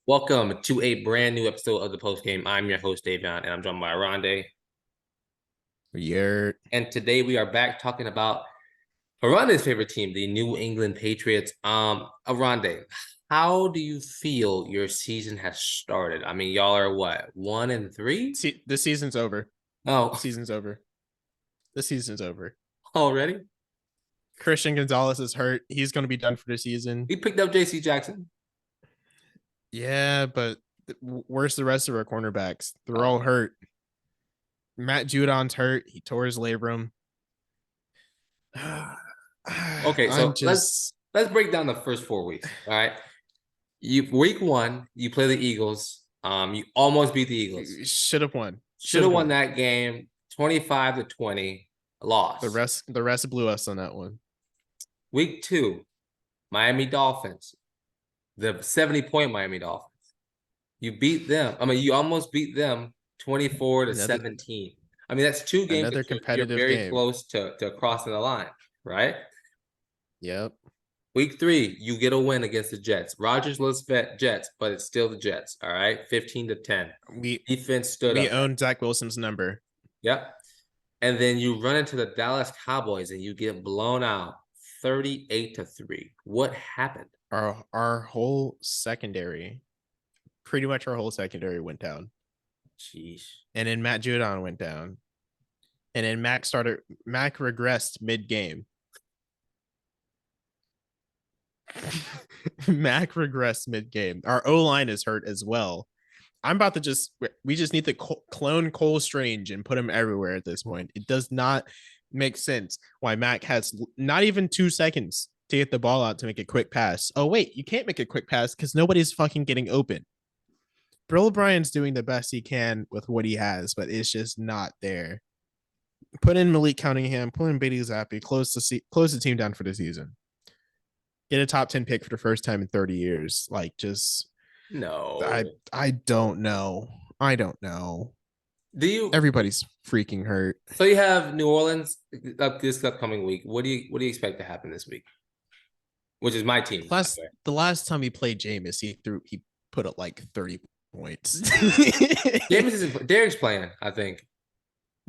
Welcome to a brand new episode of the Post Game. I'm your host, Davion, and I'm joined by Oronde. Yeah. And today we are back talking about Oronde's favorite team, the New England Patriots. Oronde, how do you feel your season has started? I mean, y'all are what, 1-3? See, the season's over. The Oh, season's over. The season's over. already? Christian Gonzalez is hurt. He's going to be done for the season. He picked up J.C. Jackson. Yeah, but where's the rest of our cornerbacks? They're all hurt. Matt Judon's hurt. He tore his labrum. Okay, I'm so just let's break down the first 4 weeks. All right. Week 1, you play the Eagles. You almost beat the Eagles. should have won. Should have won that game 25-20. Loss. The rest blew us on that one. Week 2, Miami Dolphins. The 70-point Miami Dolphins. You beat them. I mean, you almost beat them 24-17. I mean, that's 2 games. Another You're competitive very game. close to crossing the line, right? Yep. Week 3, you get a win against the Jets. Rodgers loves Jets, but it's still the Jets. All right, 15-10. Defense stood up. We own Zach Wilson's number. Yep. And then you run into the Dallas Cowboys and you get blown out 38-3. What happened? Our whole secondary, pretty much our whole secondary went down. Jeez. And then Matt Judon went down. And then Mac regressed mid-game. Mac regressed mid-game. Our O-line is hurt as well. We just need to clone Cole Strange and put him everywhere at this point. It does not make sense why Mac has not even 2 seconds to get the ball out to make a quick pass. Oh, wait, you can't make a quick pass because nobody's fucking getting open. Bill O'Brien's doing the best he can with what he has, but it's just not there. Put in Malik Cunningham, put in Bailey Zappi, close the team down for the season. Get a top 10 pick for the first time in 30 years. Like, just no. I don't know. I don't know. Everybody's freaking hurt. So you have New Orleans this upcoming week. What do you expect to happen this week? Which is my team. The last time he played Jameis, he put up like 30 points. Derek's playing, I think.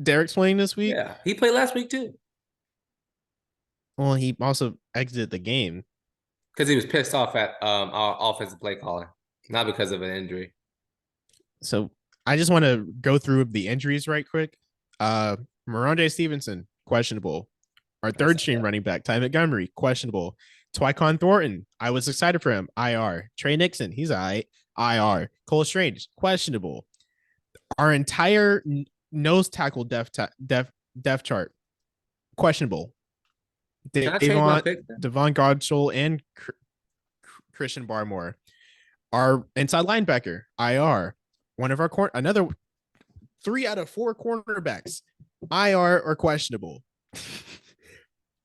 Derek's playing this week? Yeah. He played last week too. Well, he also exited the game. Because he was pissed off at our offensive play caller, not because of an injury. So I just want to go through the injuries right quick. Oronde Stevenson, questionable. Our third string running back, Ty Montgomery, questionable. Tyquan Thornton, I was excited for him. IR. Trey Nixon, he's IR. Cole Strange, questionable. Our entire nose tackle depth chart, questionable. Devon Godchell and Christian Barmore. Our inside linebacker, IR. One of our another 3 out of 4 cornerbacks, IR or questionable.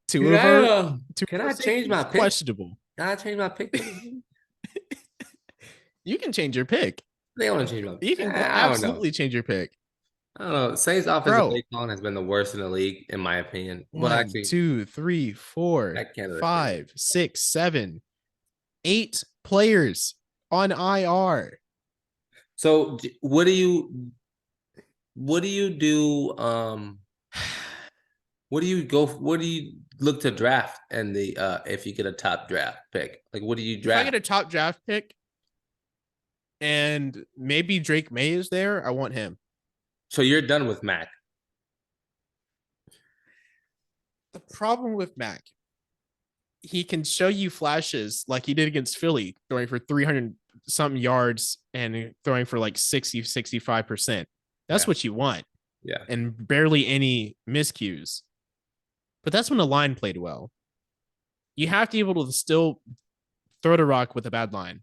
Can I change my pick? Questionable. Can I change my pick? You can change your pick. They want to change my pick. You can absolutely change your pick. I don't know. Saints offensive play calling has been the worst in the league, in my opinion. 1, 2, 3, 4, 5, 6, 7, 8 players on IR. So what do you do? What do you look to draft and if you get a top draft pick? Like, what do you draft? If I get a top draft pick and maybe Drake May is there, I want him. So you're done with Mac. The problem with Mac, he can show you flashes like he did against Philly, throwing for 300 something yards and throwing for like 65%. That's what you want. Yeah. And barely any miscues. But that's when the line played well. You have to be able to still throw the rock with a bad line.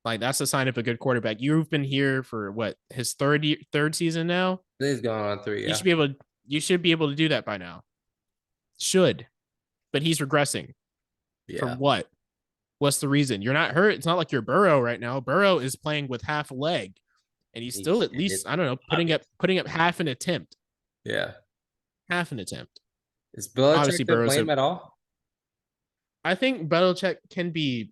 Like, that's a sign of a good quarterback. You've been here for what, his third season now? He's going on 3. Yeah. You should be able to do that by now. Should. But he's regressing. Yeah. For what? What's the reason? You're not hurt. It's not like you're Burrow right now. Burrow is playing with half a leg. And he's still at least, I don't know, putting up half an attempt. Yeah. Half an attempt. Is Belichick to blame at all? I think Belichick can be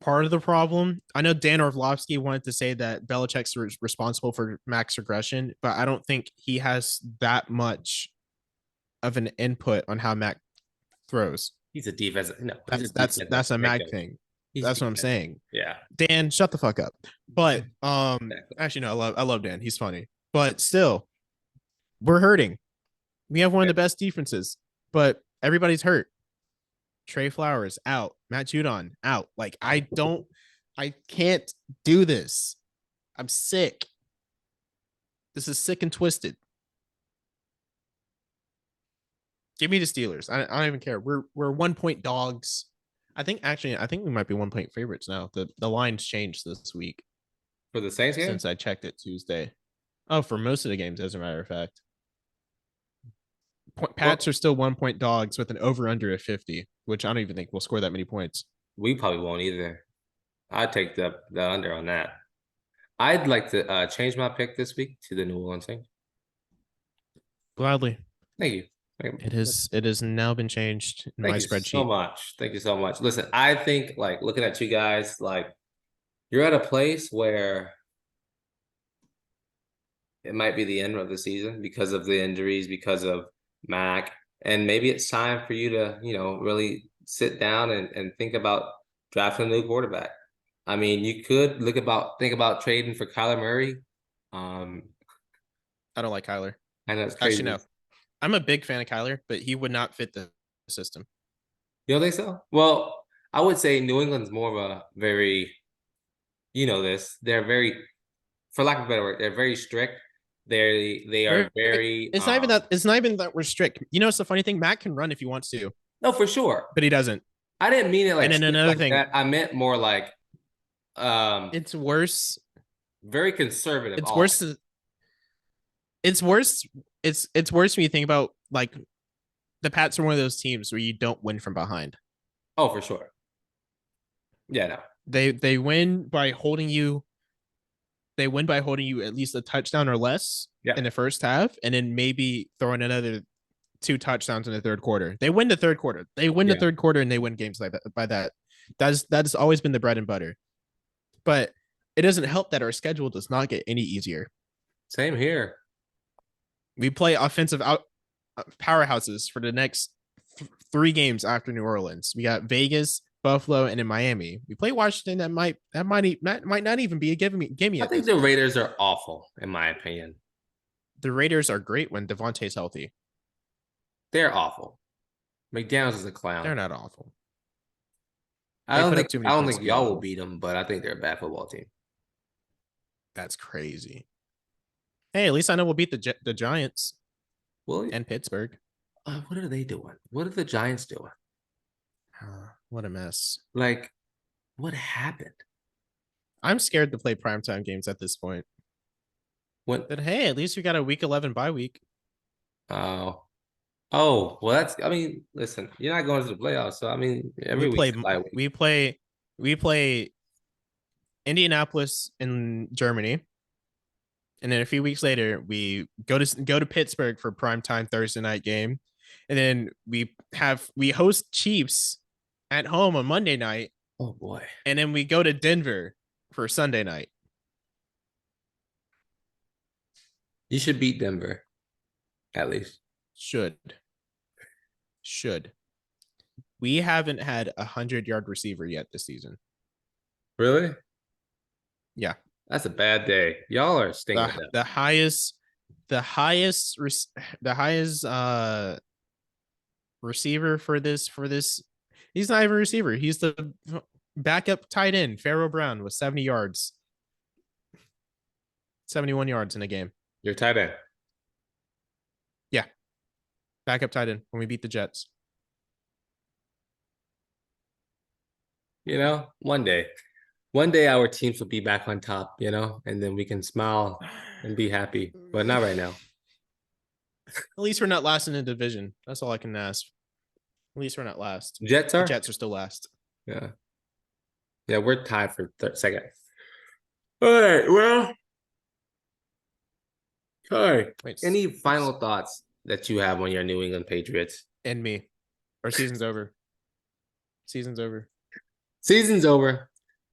part of the problem. I know Dan Orlovsky wanted to say that Belichick's responsible for Mac's regression, but I don't think he has that much of an input on how Mac throws. He's a defense. No, he's a That's defensive a head Mac coach. thing. He's That's what I'm defense. saying. Yeah. Dan, shut the fuck up. But Exactly. actually no, I love Dan. He's funny. But still, we're hurting. We have one of the best defenses, but everybody's hurt. Trey Flowers out. Matt Judon out. Like I can't do this. I'm sick. This is sick and twisted. Give me the Steelers. I don't even care. We're 1 point dogs. I think we might be 1 point favorites now. The line's changed this week For the Saints game? since I checked it Tuesday. Oh, for most of the games, as a matter of fact. Pats are still 1 point dogs with an over under of 50, which I don't even think we'll score that many points. We probably won't either. I'd take the under on that. I'd like to change my pick this week to the New Orleans Saints. Gladly. Thank you. It has now been changed in my spreadsheet. So much. Thank you so much. Listen, I think like looking at you guys, like you're at a place where it might be the end of the season because of the injuries, because of Mac, and maybe it's time for you to, really sit down and think about drafting a new quarterback. I mean, you could think about trading for Kyler Murray. I don't like Kyler. I know it's crazy. Actually, no. I'm a big fan of Kyler, but he would not fit the system. You don't think so? Well, I would say New England's more of a very, they're very, for lack of a better word, they're very strict. They are very. It's not even that. It's not even that we're strict. It's the funny thing. Matt can run if he wants to. No, for sure, but he doesn't. I didn't mean it like. And then another thing, that. I meant more like. It's worse. Very conservative. It's worse. It's worse. It's worse when you think about like the Pats are one of those teams where you don't win from behind. Oh, for sure. Yeah, no. They win by holding you. They win by holding you at least a touchdown or less in the first half, and then maybe throwing another 2 touchdowns in the third quarter. They win the third quarter. The third quarter, and they win games like that. By that, that has always been the bread and butter. But it doesn't help that our schedule does not get any easier. Same here. We play offensive powerhouses for the next 3 games after New Orleans. We got Vegas, Buffalo, and in Miami. We play Washington. That might not even be a gimme. I think the Raiders are awful, in my opinion. The Raiders are great when Devontae's healthy. They're awful. McDaniels is a clown. They're not awful. I don't think y'all will beat them, but I think they're a bad football team. That's crazy. Hey, at least I know we'll beat the Giants. Well, and Pittsburgh. What are they doing? What are the Giants doing? What a mess. Like, what happened? I'm scared to play primetime games at this point. But hey, at least we got a week 11 bye week. Oh, well, listen, you're not going to the playoffs, so I mean, every week we play Indianapolis in Germany, and then a few weeks later we go to Pittsburgh for primetime Thursday night game, and then we host Chiefs at home on Monday night. Oh boy! And then we go to Denver for Sunday night. You should beat Denver, at least. Should. We haven't had a 100-yard receiver yet this season. Really? Yeah. That's a bad day. Y'all are stinking. The highest receiver for this. He's not even a receiver. He's the backup tight end, Pharaoh Brown, with 70 yards. 71 yards in a game. You're tight end. Yeah. Backup tight end when we beat the Jets. One day our teams will be back on top, and then we can smile and be happy, but not right now. At least we're not last in the division. That's all I can ask. At least we're not last. The Jets are still last. Yeah. Yeah, we're tied for second. All right, well. All right. Any final thoughts that you have on your New England Patriots? And me. Our season's over. Season's over.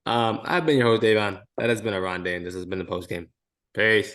I've been your host, Davion. That has been Oronde, and this has been the post game. Peace.